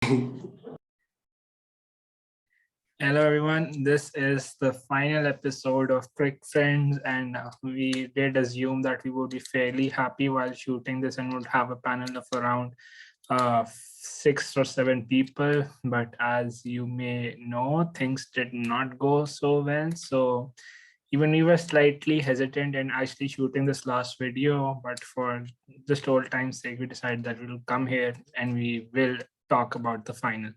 Hello everyone, this is the final episode of Quick Friends, and we did assume that we would be fairly happy while shooting this and would have a panel of around 6 or 7 people. But as you may know, things did not go so well. So even we were slightly hesitant in actually shooting this last video, but for just old time's sake, we decided that we'll come here and we will talk about the final.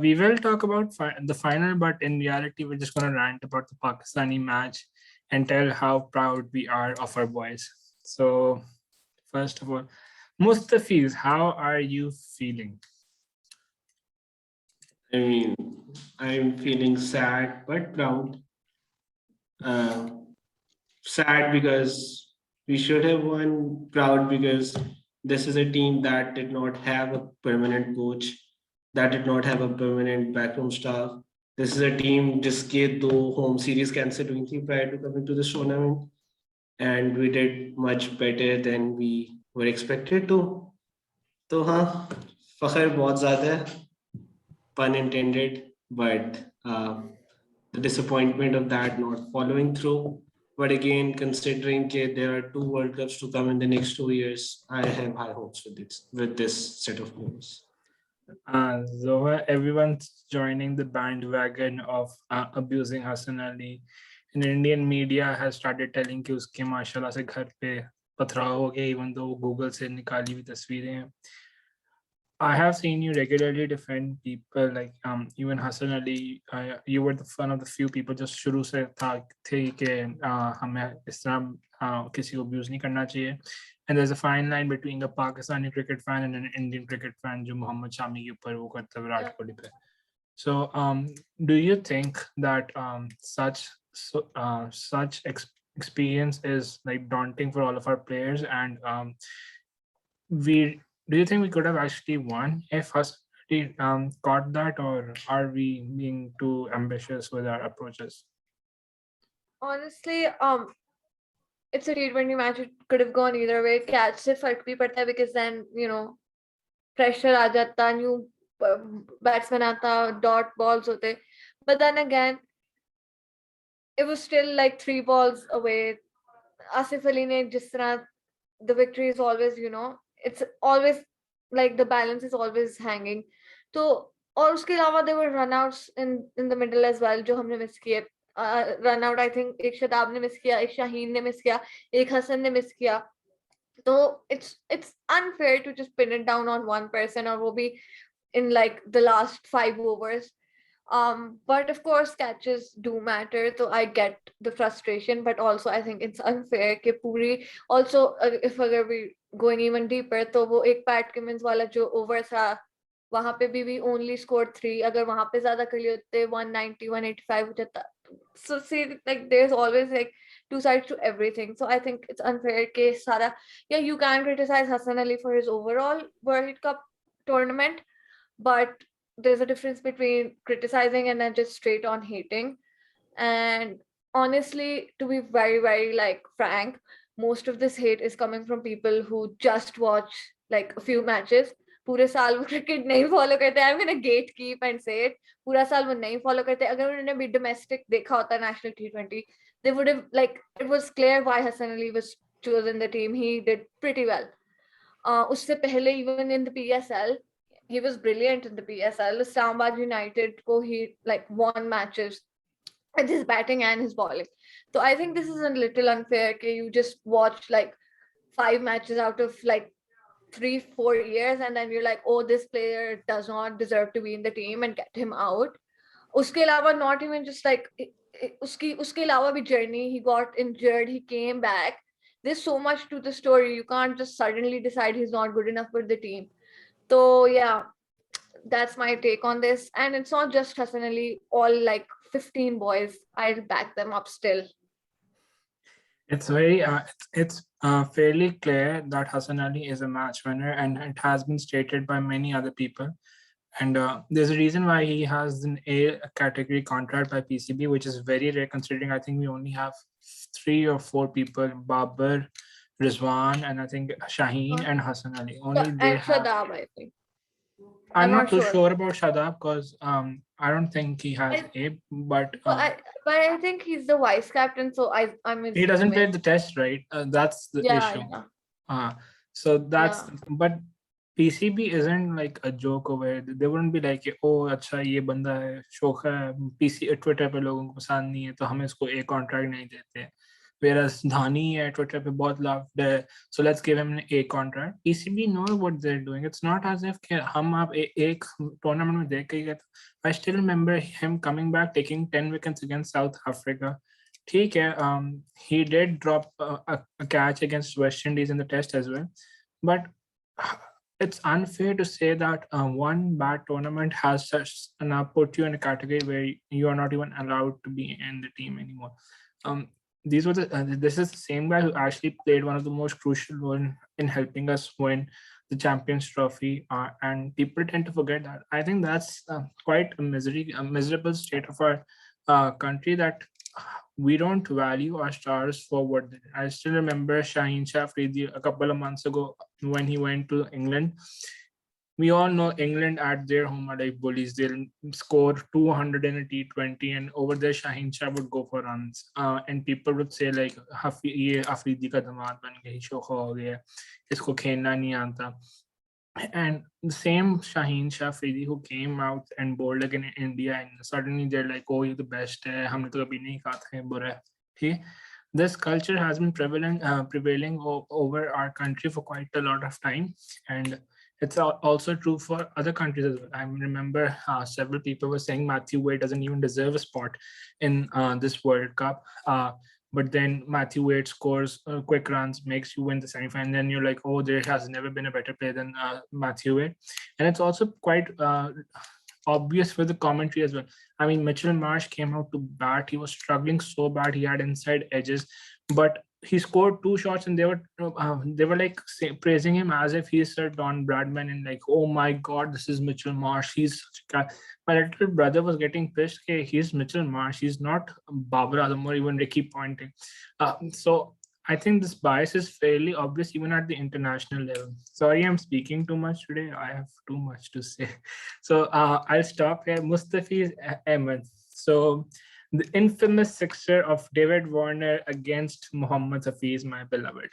We will talk about the final, but in reality, we're just going to rant about the Pakistani match and tell how proud we are of our boys. So, first of all, Mustafiz, how are you feeling? I mean, I'm feeling sad but proud. Uh, Sad because we should have won, proud because this is a team that did not have a permanent coach, that did not have a permanent backroom staff. This is a team जिसके दो home series cancel हुई थी prior to coming to this tournament, and we did much better than we were expected to. तो हाँ, फखर बहुत ज़्यादा है, pun intended, but the disappointment of that not following through. But again, considering that there are 2 World Cups to come in the next 2 years, I have high hopes with this set of players. Zohar, everyone's joining the bandwagon of abusing Hassan Ali. And Indian media has started telling कि उसके माशाल्लाह से घर पे पथराव हो गया, even though Google से निकाली हुई तस्वीरें हैं. I have seen you regularly defend people like even Hassan Ali. You were one of the few people just शुरू से थे कि हमें इस तरह किसी को abuse नहीं करना चाहिए. And there's a fine line between a Pakistani cricket fan and an Indian cricket fan जो मोहम्मद शामी के ऊपर वो करता है विराट कोहली पे. So do you think that such experience is like daunting for all of our players, and do you think we could have actually won if us caught that, or are we being too ambitious with our approaches? Honestly, it's a T20 match. It could have gone either way. Catch se fark bhi padta hai because then, pressure aa jata, new batsman aata, dot balls hote. But then again, it was still like 3 balls away. Asif Ali ne jis tarah, the victory is always, it's always like the balance is always hanging. So, और उसके अलावा there were runouts in the middle as well जो हमने miss किए. Run out I think एक शताब ने miss किया, एक शाहीन ने मिस किया, एक हसन ने मिस किया. So it's unfair to just pin it down on one person और वो भी in like the last 5 overs. But of course catches do matter, so I get the frustration, but also I think it's unfair कि पूरी also if अगर we going even deeper तो वो एक Pat Cummins वाला जो over था वहां पे भी we only scored 3, अगर वहां पे ज्यादा कर लिए होते 190 185 हो जाता. So see, like there's always like 2 sides to everything. So I think it's unfair कि सारा, yeah, you can criticize Hassan Ali for his overall World Cup tournament, but there's a difference between criticizing and then just straight on hating. And honestly, to be very, very like frank, most of this hate is coming from people who just watch like a few matches. पूरे साल वो cricket नहीं follow करते. I'm gonna gatekeep and say it. पूरा साल वो नहीं follow करते. अगर उन्होंने भी domestic देखा होता national T20, they would have like it was clear why Hassan Ali was chosen the team. He did pretty well. उससे पहले even in the PSL, he was brilliant in the PSL. Islamabad United ko he like won matches with his batting and his bowling. So I think this is a little unfair. Okay, you just watch like 5 matches out of like 3-4 years, and then you're like, oh, this player does not deserve to be in the team and get him out. Uske alawa, not even just like uske alawa bhi journey. He got injured, he came back. There's so much to the story. You can't just suddenly decide he's not good enough for the team. So yeah, that's my take on this. And it's not just Hassan Ali, all like 15 boys. I'll back them up still. It's fairly clear that Hassan Ali is a match winner, and it has been stated by many other people. And there's a reason why he has an A category contract by PCB, which is very rare considering I think we only have 3 or 4 people: Babar, Rizwan, and I think Shaheen and Hassan Ali. Only they have. Shadab, I think. I'm not not too sure. sure about Shadab because I don't think he has a, but But I think he's the vice captain, so I'm he doesn't play assuming. the test, right? That's the issue. Yeah. So that's Yeah. but PCB isn't like a joke over it. They wouldn't be like, oh, अच्छा ये बंदा है, शौक है, PC Twitter पे लोगों को पसंद नहीं है तो हम इसको एक कॉन्ट्रैक्ट नहीं देते. Whereas Dhani है ट्विटर पे बहुत loved है, so let's give him a contract. PCB know what they're doing. It's not as if कि हम आप एक tournament में देख के गए. I still remember him coming back taking 10 wickets against South Africa. ठीक है, he did drop a catch against West Indies in the test as well, but it's unfair to say that one bad tournament has such now put you in a category where you are not even allowed to be in the team anymore. These were this is the same guy who actually played one of the most crucial role in helping us win the Champions Trophy, and people tend to forget that. I think that's quite a miserable state of our country, that we don't value our stars for what they did. I still remember Shaheen Shah Afridi a couple of months ago when he went to England. We all know England at their home are like bullies. They'll score 200 in a T20, and over there Shaheen Shah would go for runs. And people would say like, ये Afridi का दामाद बन गया, शोखा हो गया, इसको खेलना नहीं आता. And the same Shaheen Shah Afridi who came out and bowled again in India, and suddenly they're like, oh, you're the best. हमने तो कभी नहीं कहा था बुरा है. Okay? This culture has been prevailing over our country for quite a lot of time, and it's also true for other countries as well. I remember several people were saying Matthew Wade doesn't even deserve a spot in this World Cup. But then Matthew Wade scores quick runs, makes you win the semifinal, and then you're like, oh, there has never been a better player than Matthew Wade. And it's also quite obvious for the commentary as well. I mean, Mitchell Marsh came out to bat. He was struggling so bad. He had inside edges, but he scored 2 shots, and they were like praising him as if he's Sir Don Bradman, and like, oh my God, this is Mitchell Marsh. He's such a my little brother was getting pissed. Okay, he's Mitchell Marsh. He's not Babar Azam or even Ricky Ponting. So I think this bias is fairly obvious even at the international level. Sorry, I'm speaking too much today. I have too much to say. So I'll stop here. Mustafiz Ahmed. So the infamous sixer of David Warner against Mohammad Hafiz, my beloved.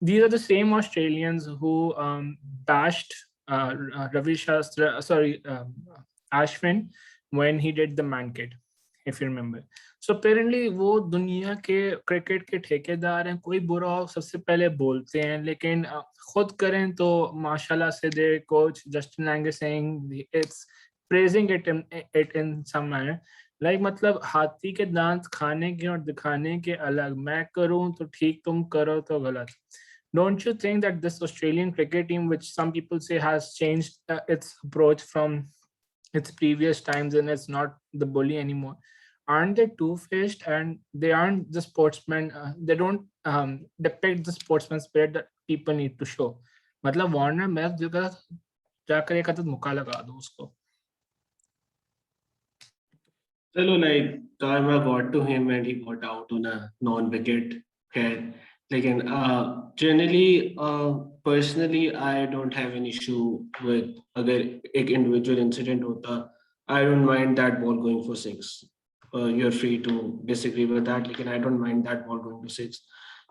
These are the same Australians who bashed Ravi Shastra, Ashwin when he did the man kid, if you remember. So apparently वो दुनिया के cricket के ठेकेदार हैं, कोई बुरा हो सबसे पहले बोलते हैं, लेकिन खुद करें तो माशाल्लाह से their coach Justin Langer saying it's praising it in some manner. Like मतलब हाथी के दांत खाने के और दिखाने के अलग, मैं करूं तो ठीक, तुम करो तो गलत. Don't you think that this Australian cricket team, which some people say has changed its approach from its previous times and it's not the bully anymore, aren't they two-faced, and they aren't the sportsmen, they don't depict the sportsman spirit that people need to show. मतलब Warner match जगह जाकर एक आध मुक्का लगा दो उसको. चलो, like karma got to him and he got out on a non-wicket head. Again, generally, personally, I don't have an issue with अगर एक individual incident होता, I don't mind that ball going for 6. You're free to disagree with that, लेकिन I don't mind that ball going to 6.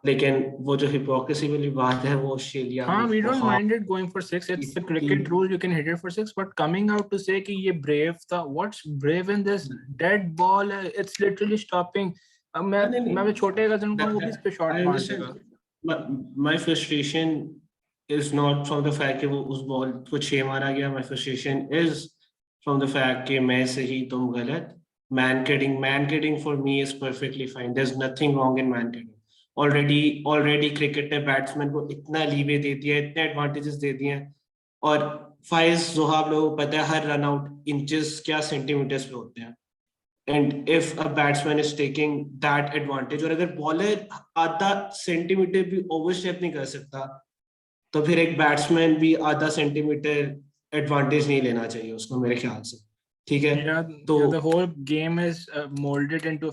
लेकिन वो जो hypocrisy वाली बात है वो ऑस्ट्रेलिया में we don't mind it going for 6. It's the cricket rule, you can hit it for 6. But coming out to say कि ये brave था, what's brave in this? Dead ball, it's literally stopping. मैं छोटे cousin को वो भी इस पे शॉट मार देगा. My frustration is not from the fact कि वो उस बॉल को 6 मारा गया. My frustration is from the fact कि मैं सही तुम गलत. Man kidding for me is perfectly fine. There's nothing wrong in man kidding. Already cricket ने बैट्समैन को इतना लीवे दे दिया, इतने एडवांटेजेस दे दिए हैं, और फाइज जोहाब लोगों को पता है हर रन आउट इंचेस क्या सेंटीमीटर्स पे होते हैं. And if a batsman is taking that advantage, और अगर बॉलर आधा सेंटीमीटर भी ओवरस्टेप नहीं कर सकता, तो फिर एक बैट्समैन भी आधा सेंटीमीटर एडवांटेज नहीं लेना चाहिए उसको, मेरे ख्याल से. ठीक है Yeah, तो the whole game is molded into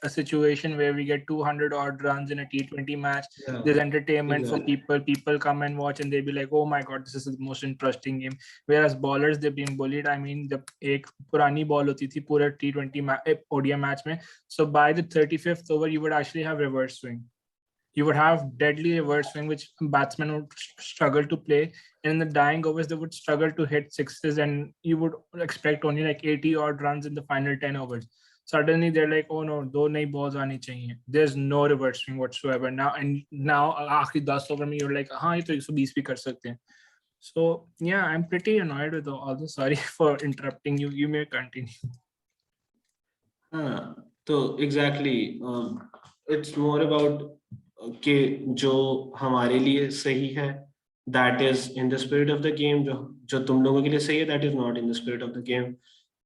a situation where we get 200 odd runs in a T20 match. yeah, There's entertainment for exactly. people. People come and watch and they'll be like, "Oh my God, this is the most interesting game." Whereas bowlers, they've been bullied. I mean, the एक पुरानी ball होती थी पूरे T20 ODI match में. So by the 35th over, you would actually have reverse swing. You would have deadly reverse swing, which batsmen would struggle to play. And in the dying overs, they would struggle to hit sixes, and you would expect only like 80 odd runs in the final 10 overs. Suddenly, they're like, oh no, दो नई balls आनी चाहिए. There's no reverse swing whatsoever now. And now, आखिरी 10 over में, you're like, हाँ, ये तो 120 भी कर सकते हैं. So yeah, I'm pretty annoyed with all this. Sorry for interrupting you. You may continue. हाँ तो एग्जैक्टली इट्स मोर अबाउट कि जो हमारे लिए सही है that is in the spirit of the game, जो जो तुम लोगों के लिए सही है that is not in the spirit of the game.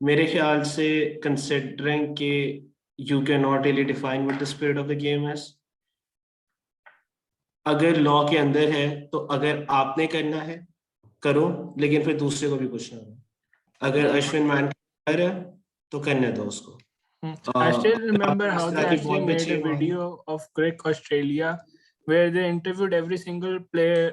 मेरे ख्याल से कंसिडरिंग कि you can not really define what the spirit of the game is, अगर लॉ के अंदर है तो अगर आपने करना है करो, लेकिन फिर दूसरे को भी पूछना है. अगर अश्विन मान कर है तो करने दो उसको. I still remember इस how तरह they की actually बहुत made अच्छी a video of Crick Australia where they interviewed every single player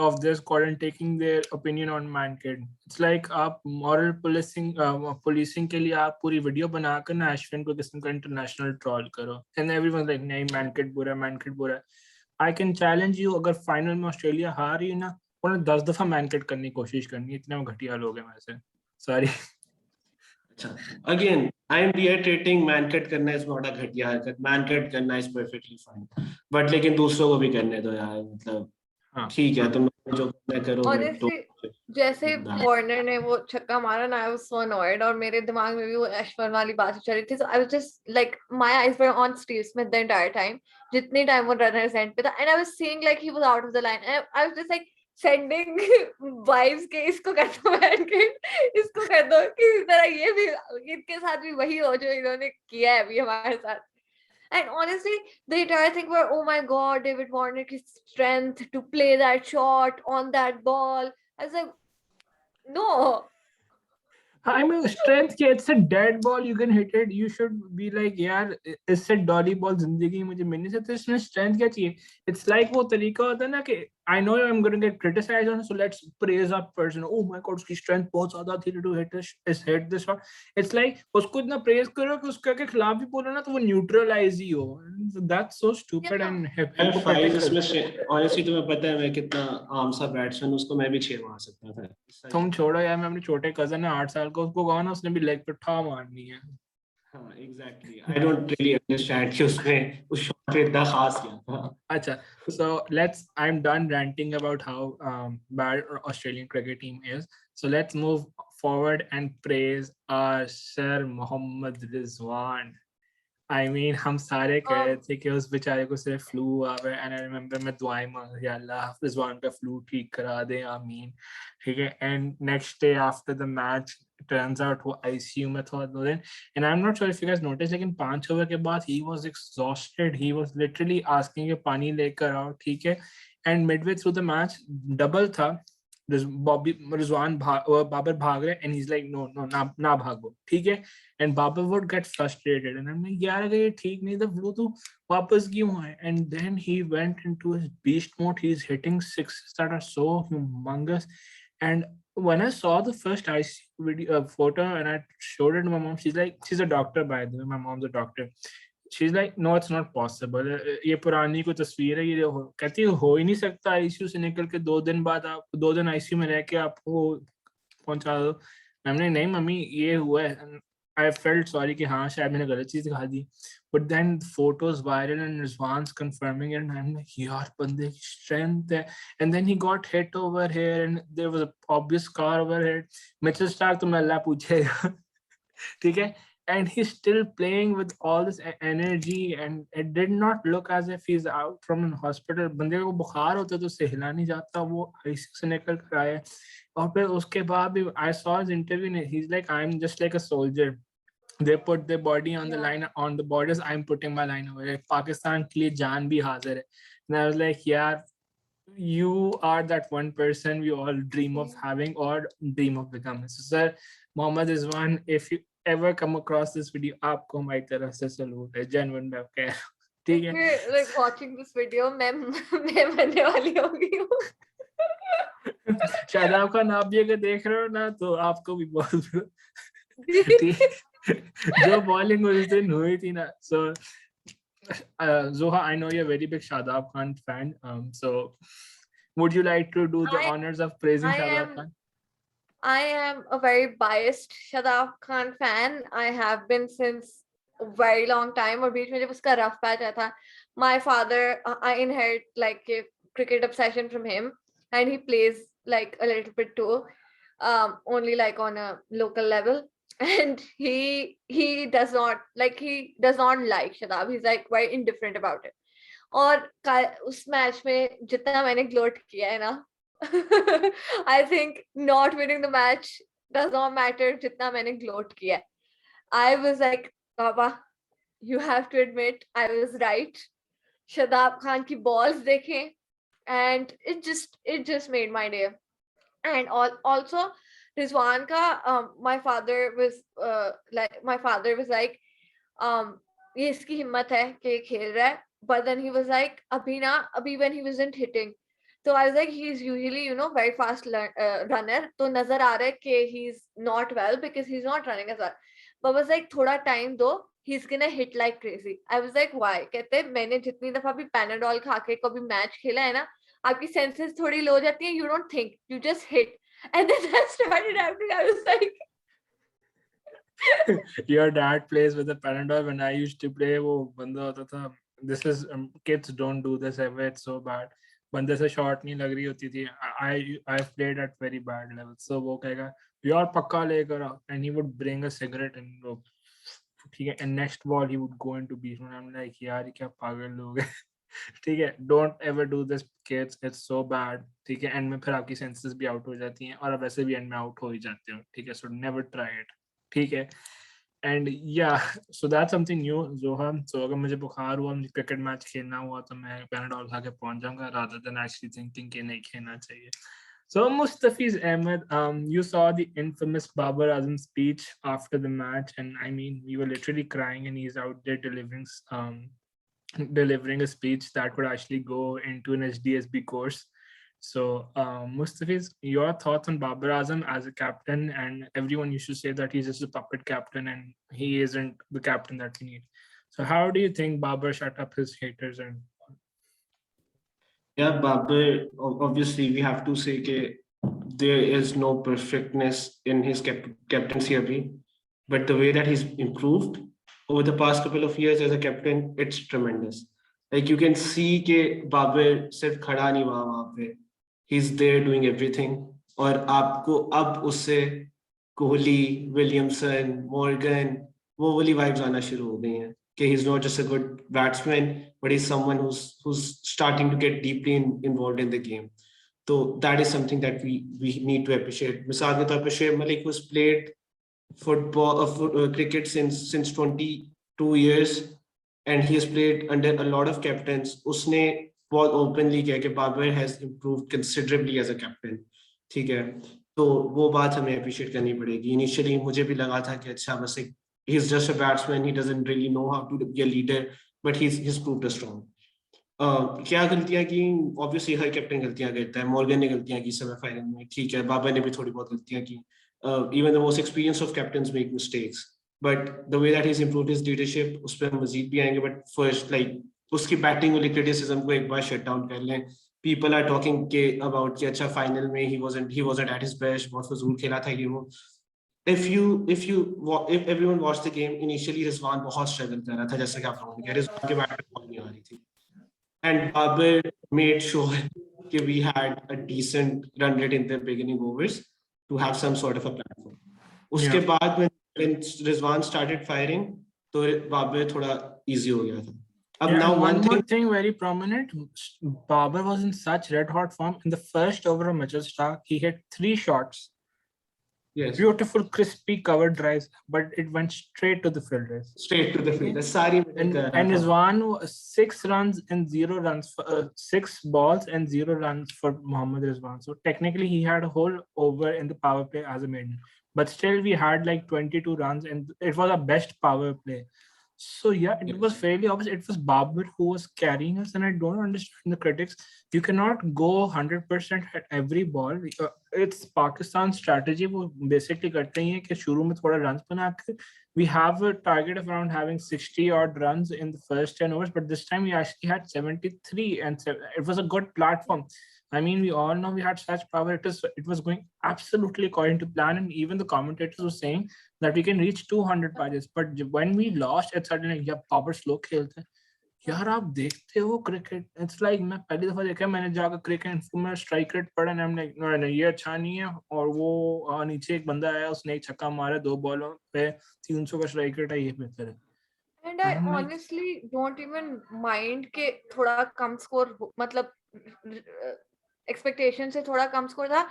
of their squad and taking their opinion on Mankid. It's like आप moral policing के लिए आप पूरी video बनाकर ना अश्विन को किस्म का international troll करो, and everyone's like नहीं Mankid बुरा. I can challenge you, अगर final में ऑस्ट्रेलिया हार रही है ना, उन्हें 10 दफा Mankid करने की कोशिश करनी है, इतने घटिया लोग हैं वैसे. Sorry. Again I am reiterating, man cut करना इज नॉट अ घटिया हरकत, मैन कट करना इज परफेक्टली फाइन, बट लेकिन दूसरों को भी करने दो यार. मतलब ठीक है, तुम जो करना करो. Honestly, जैसे वार्नर ने वो छक्का मारा ना, I was so annoyed, और मेरे दिमाग में भी वो अश्विन वाली बात चल रही थी. So I was just like, my eyes were on Steve Smith the entire time, जितनी टाइम वो रनर्स एंड पे था, and I was seeing like he was out of the line, and I was just like sending vibes के इसको कर दो man के, इसको कर दो, कि इस तरह ये भी इनके साथ भी वही हो जो इन्होंने किया है अभी हमारे साथ. And honestly, the entire thing were, oh my God, David Warner's strength to play that shot on that ball. I was like, no. I mean, strength के it's a dead ball, you can hit it. You should be like, यार इससे Dolly ball जिंदगी मुझे मिलनी चाहिए, तो इसमें strength क्या चाहिए? It's like वो तरीका होता है ना कि I know I'm going to get criticized on, so let's praise up person. Oh my God, उसकी strength बहुत ज़्यादा थी to hit this shot. It's like उसको इतना praise करो कि उसके खिलाफ भी बोलो ना तो वो neutralize ही हो. That's so stupid and hypocritical. Honestly तुम्हें पता है मैं कितना आम सा बैट्समैन, उसको मैं भी 6 मार सकता था. तुम छोड़ो यार, मैं अपने छोटे कजन है 8 साल का, उसको कहा ना उसने भी लेग पे ठा मारनी है. हाँ exactly, I don't really understand कि उसने उस शॉट पे इतना खास किया था. अच्छा, so I'm done ranting about how bad Australian cricket team is. So let's move forward and praise our Sir Mohammad Rizwan. I mean, हम सारे कह रहे थे कि उस बेचारे को सिर्फ फ्लू हुआ है, एंड आई रिमेंबर मैं दुआएं मांग या अल्लाह रिजवान का फ्लू ठीक करा दे, आमीन. ठीक है. And next day after the match turns out वो आईसीयू में था 2 दिन, and I am not sure if you guys notice, लेकिन 5 ओवर के बाद he was exhausted, he was literally asking कि पानी लेकर आओ. ठीक है. And midway through the match double था, रिजवान बाबर भाग रहे, and he is like no ना भागो. ठीक है. And Babar would get frustrated, and मैं यार अगर ये ठीक नहीं था फ्लू तो वापस क्यों है. And then he went into his beast mode. He is hitting sixes that are so humongous. And when I saw the first IC video photo and I showed it to my mom, she's a doctor, by the way, my mom's a doctor. She's like, no, it's not possible. ये पुरानी कोई तस्वीर है, ये कहती है हो ही नहीं सकता. आईसीयू से निकल के 2 दिन बाद आप 2 दिन आईसीयू में रह के आपको पहुंचा दो. हमने नहीं मम्मी ये हुआ है. I felt sorry कि हाँ शायद मैंने गलत चीज दिखा दी. But then photos viral and Rizwan's confirming it, and I'm like, यार बंदे की strength है. And then he got hit over here, and there was an obvious scar over here. Mitchell Starc तो मैं अल्लाह पूछेगा. ठीक है. And he's still playing with all this energy, and it did not look as if he's out from a hospital. बंदे को बुखार होता तो उससे हिला नहीं जाता, वो आईसीयू से निकल कर आया. और फिर उसके बाद भी I saw his interview, he's like, I'm just like a soldier. They put their body on the line, on the borders. I'm putting my line over here. Pakistan के लिए जान भी हाजिर है. And I was like, यार you are that one person we all dream of having or dream of becoming. So sir, Mohammed is one. If you ever come across this video, आपको हमारी तरफ से salute है, genuine मैं कह रहा हूँ, ठीक If है? you're like watching this video, मैं मरने वाली होगी हूँ. शादाब खान, आप भी अगर देख रहे हो ना तो आपको भी बहुत ठीक, जो बॉलिंग उस दिन हुई थी ना. So Zoha, I know you're a very big Shadab Khan fan. So would you like to do the I- honors of praising I Shadab am- Khan? I am a very biased Shadab Khan fan. I have been since a very long time. और बीच में जब उसका rough patch आया था, my father, I inherit like a cricket obsession from him, and he plays like a little bit too, only like on a local level. And he does not like Shadab. He's like very indifferent about it. और उस match में जितना मैंने gloat किया है ना, I think not winning the match does not matter jitna maine gloat kiya. I was like, Baba, you have to admit I was right. Shadab Khan ki balls dekhe, and it just made my day. And also Rizwan ka my father was like ये इसकी हिम्मत है कि ये खेल रहा है. But then he was like, अभी when he wasn't hitting, so I was like, he's usually very fast runner, तो नजर आ रहा है कि he's not well because he's not running as well. But was like थोड़ा time दो, he's gonna hit like crazy. I was like, why? कहते मैंने जितनी दफा भी पैनाडोल खा के कभी मैच खेला है ना, आपकी senses थोड़ी लो जाती है, you don't think, you just hit. And then I started happening. I was like, Your dad plays with the Panadol. When I used to play, वो बंदा होता था. This is kids don't do this ever. It's so bad. बंदे से shot नहीं लग रही होती थी. I've played at very bad levels. So वो कहेगा यार पक्का लेकर आओ, and he would bring a cigarette and go, ठीक है, and next ball he would go into beat. And I'm like यार ये क्या पागल लोग हैं. ठीक है, don't ever do this kids, it's so bad. ठीक है, एंड में फिर आपकी सेंसेस भी आउट हो जाती हैं और आप वैसे भी एंड में आउट हो ही जाते हो. ठीक है, सो नेवर ट्राई इट. ठीक है, एंड या सो दैट्स समथिंग न्यू जोहा. सो अगर मुझे बुखार हुआ, मुझे क्रिकेट मैच खेलना हुआ तो मैं पैनाडोल खा के पहुंच जाऊंगा रादर देन एक्चुअली थिंकिंग कि नहीं खेलना चाहिए. So Mustafiz Ahmed, you saw the infamous Babar Azam speech after the match, and I mean, we were literally crying, and he's out there delivering a speech that could actually go into an HDSB course. So Mustafiz, your thoughts on Babar Azam as a captain? And everyone used to say that he's just a puppet captain and he isn't the captain that we need. So how do you think Babar shut up his haters? And Yeah, Babar, obviously we have to say that there is no perfectness in his captaincy abhi, but the way that he's improved over the past couple of years as a captain, it's tremendous. Like you can see that Babar सिर्फ खड़ा नहीं हुआ वहाँ पे, he's there doing everything. और आपको अब उससे कोहली, विलियमसन, मॉर्गन, वो वाली वाइब्स आना शुरू हो गई हैं कि he's not just a good batsman, but he's someone who's starting to get deeply involved in the game. So that is something that we need to appreciate. मिसाल के तौर पे Shoaib Malik, who's played cricket since 22 years, and he has played under a lot of captains. उसने बहुत openly किया कि Babar has improved considerably as a captain. ठीक है, तो वो बात हमें appreciate करनी पड़ेगी. Initially मुझे भी लगा था कि अच्छा बस एक he's just a batsman, he doesn't really know how to be a leader, but he's proved us strong. क्या गलतियां की? ऑब्वियसली हर कैप्टन गलतियां करता है. मॉर्गन ने गलतियां की सेमीफाइनल में, ठीक है, बाबर ने भी थोड़ी बहुत गलतियां की. Even the most experienced of captains make mistakes, but the way that he's improved his leadership, उस पर हम मजीद भी आएंगे. But first, like उसकी बैटिंग वाली क्रिटिसिज्म को एक बार शट डाउन कर लें. People are talking about कि अच्छा फाइनल में he wasn't at his best, बहुत फजूल खेला था ये वो. If everyone watched the game, initially Rizwan बहुत struggle कर रहा था, जैसे कि आप लोगों ने कहा, Rizwan के बैट में बॉल नहीं आ रही थी, and Babar made sure that we had a decent run rate in the beginning overs to have some sort of a platform. उसके बाद when Rizwan started firing, तो Babar थोड़ा easy हो गया था. now one more thing very prominent, Babar was in such red hot form. In the first over of Mitchell Starc, he hit 3 shots. Yes. Beautiful, crispy cover drives, but it went straight to the fielders. Straight to the field. सारी minute And कर रहा था. Rizwan, 6 runs and 0 runs, 6 balls and 0 runs for Mohammad Rizwan. So technically, he had a whole over in the power play as a maiden. But still, we had like 22 runs, and it was our best power play. So yeah, it was Yes. fairly obvious. It was Babur who was carrying us, and I don't understand the critics. You cannot go 100% at every ball. It's Pakistan's strategy. वो basically करते ही हैं कि शुरू में थोड़ा runs बना के we have a target of around having 60 odd runs in the first 10 overs, but this time we actually had 73, and it was a good platform. I mean, we all know we had such power. It was going absolutely according to plan, and even the commentators were saying that we can reach 200 pages. But when we lost, it's suddenly yeah, power slow खेलते हैं. यार आप देखते हो cricket, it's like मैं पहली दफा देखा, मैंने जाकर क्रिकेट में स्ट्राइक रेट पढ़ा ना, हमने नहीं ये अच्छा नहीं है, और वो नीचे एक बंदा आया, उसने एक छक्का मारा 2 बॉलों पे 300 का स्ट्राइक रेट है, ये बेहतर है. And I I'm like- honestly don't even mind के थोड़ा कम स्कोर, मतलब एक्सपेक्टेशन से थोड़ा कम स्कोर था,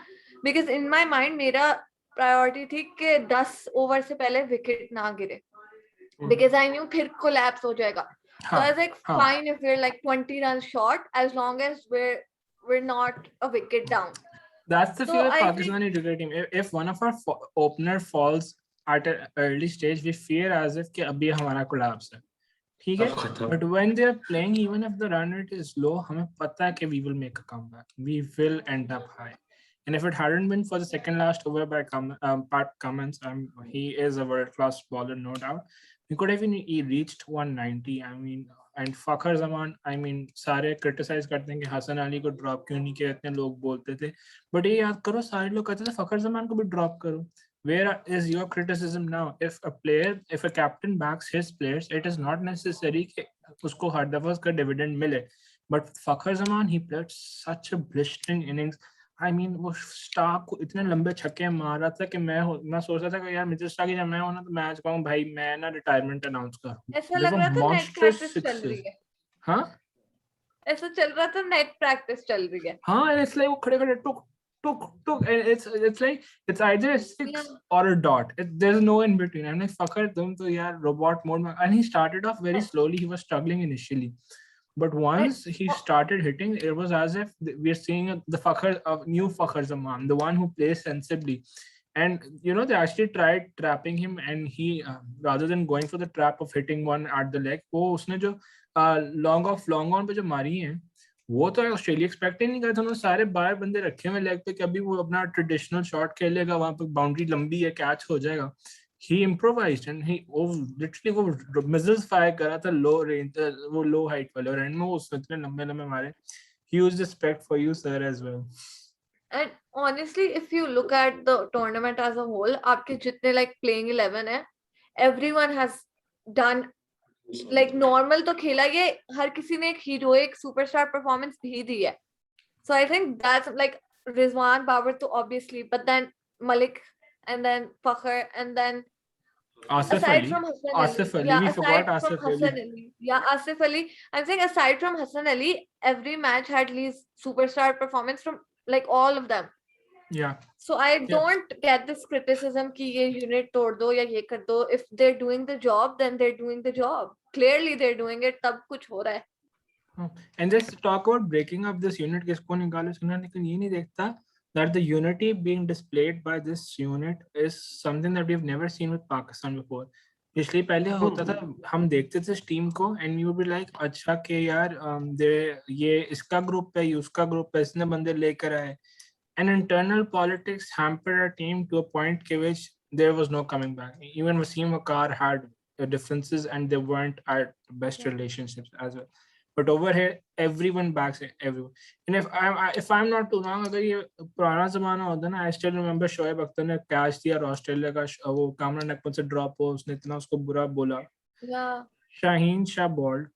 because in my mind मेरा प्रायोरिटी थी कि 10 ओवर से पहले विकेट ना गिरे, because I knew फिर कोलैप्स हो जाएगा. So I was like, fine if we're like 20 runs short, as long as we're not a wicket down. That's the So fear of I think- Pakistani cricket team. If one of our opener falls at an early stage, we fear as if कि अभी हमारा collapse है. ठीक है? अब खत्म. But when they are playing, even if the run rate is low, हमें पता है कि we will make a comeback. We will end up high. And if it hadn't been for the second last over by Pat Cummins, he is a world-class bowler, no doubt. We could have even reached 190. I mean, and Fakhar Zaman, I mean, सारे criticize करते हैं कि हसन अली को drop क्यों नहीं किया, इतने लोग बोलते थे. But ये याद करो, सारे लोग कहते थे फखर जमान को भी drop करो. Where is your criticism now? If a captain backs his players, it is not necessary कि उसको हर दफा उसका dividend मिले. But Fakhar Zaman, he played such a blistering innings. I mean, वो स्टार्क को इतने लंबे छक्के मार रहा था कि मैं सोच रहा था कि यार मिचेल स्टार्क जब मैं होना तो मैच कहूँ भाई मैं ना रिटायरमेंट अनाउंस करूँ. ऐसा लग रहा था नेट प्रैक्टिस चल रही है. हाँ ऐसा चल रहा था नेट प्रैक्टिस चल रही है. हाँ, and it's like वो खड़े खड़े टुक and it's like it's either a 6 Yeah. or a dot. There's no in between. I'm like fucker तुम तो यार robot mode में. And he started off very slowly. He was struggling initially, but once he started hitting, it was as if we're seeing the fucker of new Fakhar Zaman, the one who plays sensibly. And you know, they actually tried trapping him, and he rather than going for the trap of hitting one at the leg, वो उसने जो long on पे जो मारी है, वो तो Australia expect ही नहीं कर था. उन्होंने सारे बाहर बंदे रखे हुए लेग पे कि अभी वो अपना ट्रेडिशनल शॉट खेलेगा, वहां पे बाउंड्री लंबी है, कैच हो जाएगा. He improvised and he literally वो missiles फायर कर रहा था लो रेंज, वो लो हाइट वाले, और एंड में वो उसने इतने लंबे लंबे मारे. Huge respect for you sir as well. And honestly, if you look at the tournament as a whole, आपके जितने like playing 11 है, everyone has done like normal तो खेला, ये हर किसी ने एक heroic superstar performance भी दी है. So I think that's like Rizwan, Babar तो obviously, but then Malik and then Fakhar and then Asif aside Ali, from Hassan Asif Ali, yeah, we aside forgot from Asif Ali. Hassan Ali, yeah, Asif Ali. I'm saying aside from Hassan Ali, every match had least superstar performance from like all of them. Yeah. So I don't get this criticism कि ये unit तोड़ दो या ये कर दो. If they're doing the job, then they're doing the job. Clearly they're doing it. तब कुछ हो रहा है. And just talk about breaking up this unit, किसको निकाले सुना, लेकिन ये नहीं देखता that the unity being displayed by this unit is something that we've never seen with Pakistan before. पिछले पहले होता था, हम देखते थे इस टीम को and you would be like अच्छा कि यार ये इसका ग्रुप है, ये उसका ग्रुप है, इसने बंदे लेकर आए. And internal politics hampered our team to a point at which there was no coming back. Even Wasim Akar had differences and they weren't at best relationships as well. But over here, everyone backs everyone. And if I'm not too wrong, अगर ये पुराना जमाना होता ना, I still remember Shoaib Akhtar ने catch दिया और Australia का वो कामरान अकमल से ड्रॉप हो, उसने इतना उसको बुरा बोला. Yeah. Shaheen Shah bowled,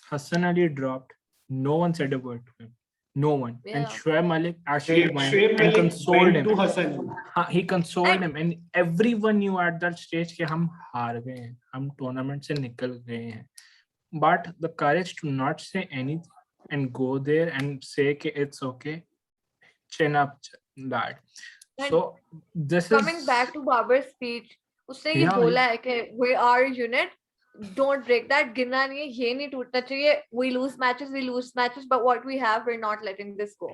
Hassan Ali dropped, no one said a word to him. No one. And Yeah. Shoaib Malik actually went Shoaib and Malik consoled went him. to Hassan. He consoled him, and everyone knew at that stage कि हम हार गए हैं, हम tournament से निकल गए हैं. But the courage to not say anything and go there and say कि it's okay, chin up, lad. And So this coming is back to Babar's speech, उसने ये yeah, बोला है कि we are a unit, don't break that, गिरना नहीं है, ये नहीं टूटना चाहिए, we lose matches, but what we have, we're not letting this go.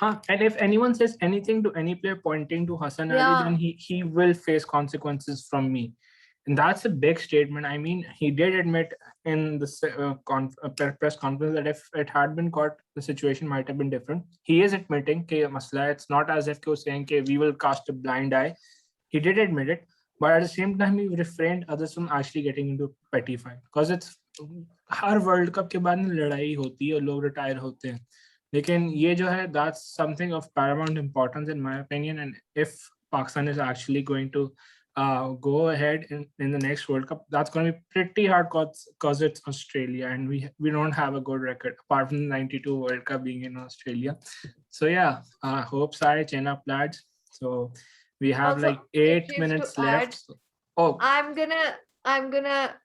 And if anyone says anything to any player pointing to Hassan Ali, Yeah. then he will face consequences from me. And that's a big statement. I mean, he did admit in the press conference that if it had been caught, the situation might have been different. He is admitting कि मसला है. It's not as if he was saying कि we will cast a blind eye. He did admit it, but at the same time, he refrained others from actually getting into a petty fight. Because it's her world cup के बाद ना लड़ाई होती है और लोग retire होते हैं. लेकिन ये जो है, that's something of paramount importance in my opinion. And if Pakistan is actually going to go ahead in the next World Cup, that's going to be pretty hard because it's Australia and we don't have a good record apart from the 92 World Cup being in Australia. So yeah, hope सारे chin up lads. So we have Also, like if 8 he's to minutes add, left. Oh, I'm gonna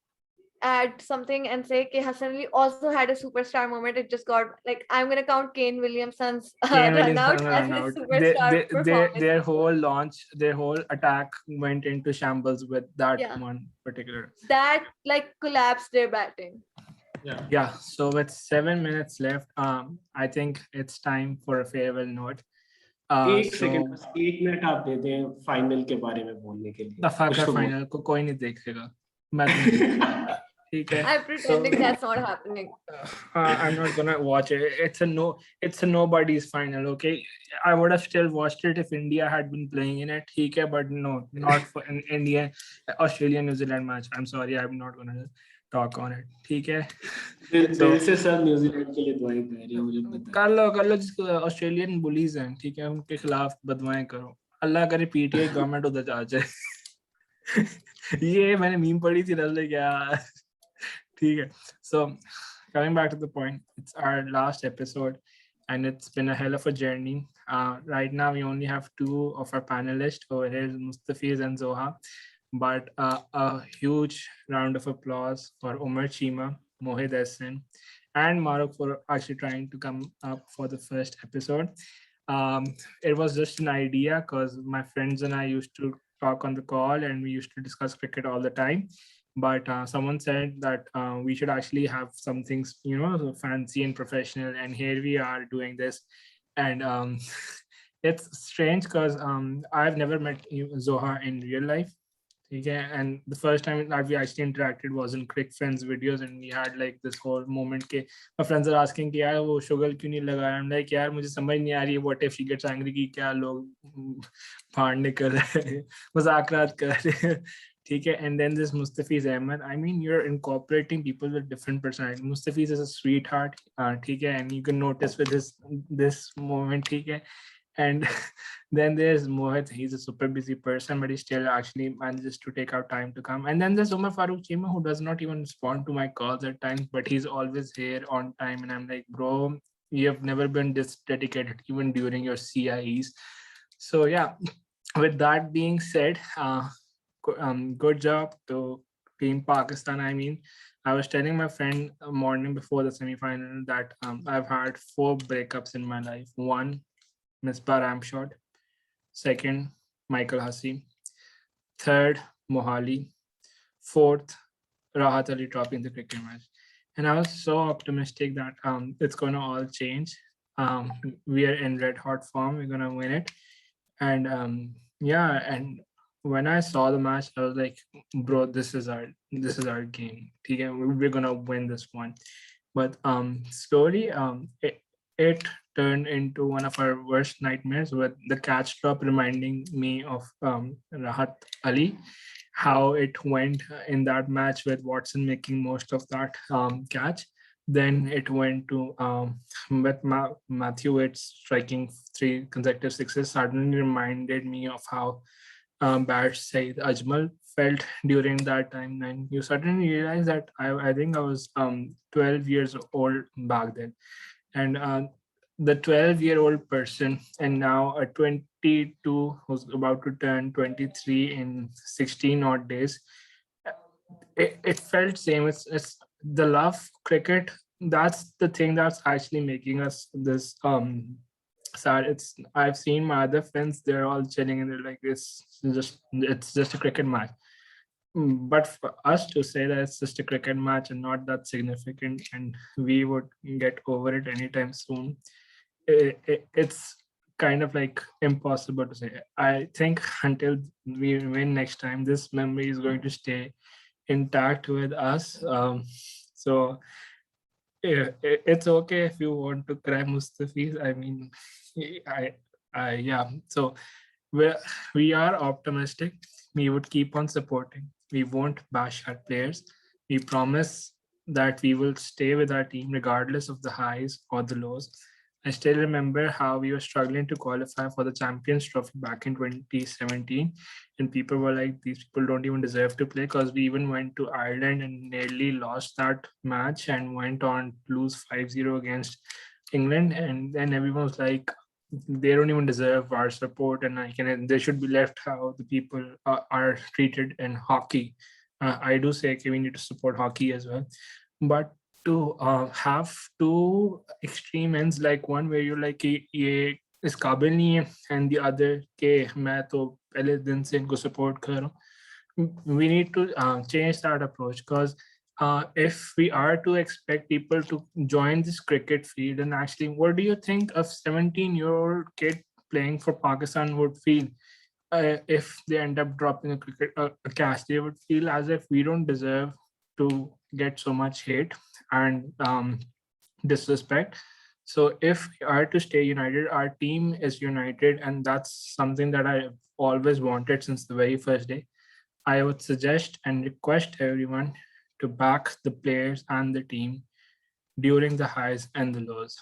add something and say कि Hassan Ali also had a superstar moment. It just got like, I'm gonna count Kane Williamson's Kane run out Williamson as run his out. superstar performance. Their whole launch, their whole attack went into shambles with that Yeah. one particular. That like collapsed their batting. Yeah, so with 7 minutes left, I think it's time for a farewell note. एक So second बस 1 minute आप दे दें final के बारे में बोलने के लिए दफा कुछ का तो बोल फाइनल को कोई नहीं देखेगा, मैं तो नहीं देखूंगा. ठीक है. I'm pretending that's not happening. I'm not gonna watch it. It's a nobody's final. Okay, I would have still watched it if India had been playing in it. ठीक है, but no, not for an India Australia New Zealand match. I'm sorry, I'm not gonna talk on it. ठीक है. दिल से सब New Zealand के लिए दुआएं कर रहे हैं मुझे पता है कर लो जिसको ऑस्ट्रेलियन बुलीज हैं, ठीक है, उनके खिलाफ बदवाएं करो. अल्लाह करे पीटीआई गवर्नमेंट उधर आ जाए. ये मैंने मीम पढ़ी थी ना क्या. ठीक है. So coming back to the point, it's our last episode and it's been a hell of a journey. Right now we only have 2 of our panelists over here, Mustafiz and Zoha, but a huge round of applause for Umar Chima, Mohid Ehsan, and Maruk for actually trying to come up for the first episode. It was just an idea because my friends and I used to talk on the call and we used to discuss cricket all the time. But someone said that we should actually have some things, fancy and professional. And here we are doing this. And it's strange because I've never met Zoha in real life. Okay, and the first time that we actually interacted was in Crick Friends videos, and we had like this whole moment के my friends are asking कि यार वो sugar क्यों नहीं लगा. I'm like यार मुझे समझ नहीं आ रही है what if she gets angry कि क्या लोग फाड़ने कर रहे हैं, मजाक कर रहे हैं. ठीक है. And then this Mustafiz Ahmed, I mean you're incorporating people with different personalities. Mustafiz is a sweetheart, ठीक है, and you can notice with this moment, ठीक है. And then there's Mohit. He's a super busy person, but he still actually manages to take out time to come. And then there's Umar Farooq Chima, who does not even respond to my calls at times, but he's always here on time. And I'm like, bro, you have never been this dedicated, even during your CIEs. So yeah, with that being said, good job to Team Pakistan. I mean, I was telling my friend a morning before the semi-final that I've had 4 breakups in my life. One, Misbah Ramshot. Second, Michael Hussey. Third, Mohali. Fourth, Rahat Ali dropping the cricket match. And I was so optimistic that it's going to all change. We are in red hot form. We're going to win it. And and when I saw the match, I was like, bro, this is our game. Okay, we're going to win this one. But slowly, it turned into one of our worst nightmares, with the catch drop reminding me of Rahat Ali, how it went in that match with Watson making most of that catch. Then it went to with Matthew Wade striking 3 consecutive sixes. Suddenly reminded me of how bad Saeed Ajmal felt during that time. And you suddenly realize that I think I was 12 years old back then. And the 12-year-old person and now a 22 who's about to turn 23 in 16 odd days, it felt same. It's the love cricket. That's the thing that's actually making us this sad. I've seen my other friends, they're all chilling and they're like, it's just a cricket match. But for us to say that it's just a cricket match and not that significant and we would get over it anytime soon, it's kind of like impossible to say. I think until we win next time, this memory is going to stay intact with us. So yeah, it's okay if you want to cry, Mustafiz. I mean, yeah. So we are optimistic. We would keep on supporting. We won't bash our players. We promise that we will stay with our team regardless of the highs or the lows. I still remember how we were struggling to qualify for the Champions Trophy back in 2017, and people were like, "These people don't even deserve to play," because we even went to Ireland and nearly lost that match and went on to lose 5-0 against England. And then everyone was like, they don't even deserve our support, and they should be left how the people are treated in hockey. I do say, okay, we need to support hockey as well, but to have two extreme ends, like one where you're like ये इस काबिल नहीं है and the other के मैं तो पहले दिन से इनको support कर रहा हूँ. We need to change that approach, because if we are to expect people to join this cricket field, and actually, what do you think a 17-year-old kid playing for Pakistan would feel if they end up dropping a catch? They would feel as if we don't deserve to get so much hate and disrespect. So if we are to stay united, our team is united, and that's something that I've always wanted since the very first day. I would suggest and request everyone to back the players and the team during the highs and the lows.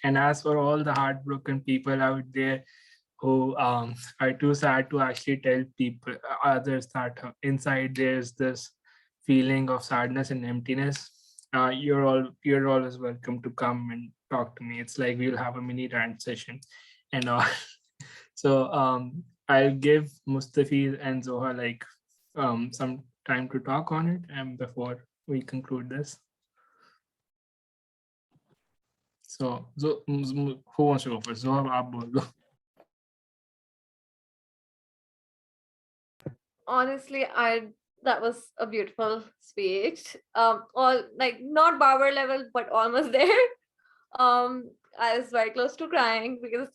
And as for all the heartbroken people out there who are too sad to actually tell people others that inside there's this feeling of sadness and emptiness, you're always welcome to come and talk to me. It's like we'll have a mini rant session and all. So I'll give Mustafi and Zoha like some time to talk on it and before we conclude this. So who wants to go first? Zoha, aap bol do. Honestly, that was a beautiful speech. All like not Barber level, but almost there. I was very close to crying because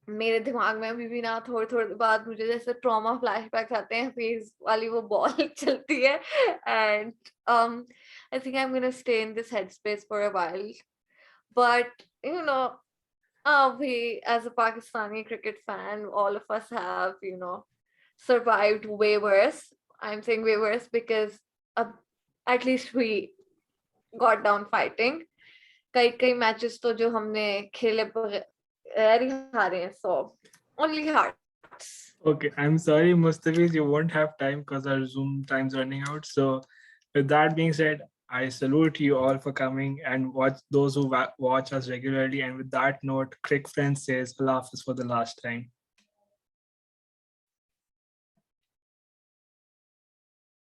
मेरे दिमाग में अभी भी ना थोड़ी थोड़ी बाद मुझे जैसे ट्रॉमा फ्लैशबैक्स आते हैं, फेस वाली वो बॉल चलती है, and I think I'm gonna stay in this headspace for a while. But you know, we as a Pakistani cricket fan, all of us have survived way worse. I'm saying way worse because at least we got down fighting. कई matches तो जो हमने खेले बगैर ही हारे हैं, so only hearts. Okay, I'm sorry, Mustafiz, you won't have time because our Zoom time's running out. So with that being said, I salute you all for coming and watch those who watch us regularly. And with that note, Crick Friends says Allah Hafiz for the last time.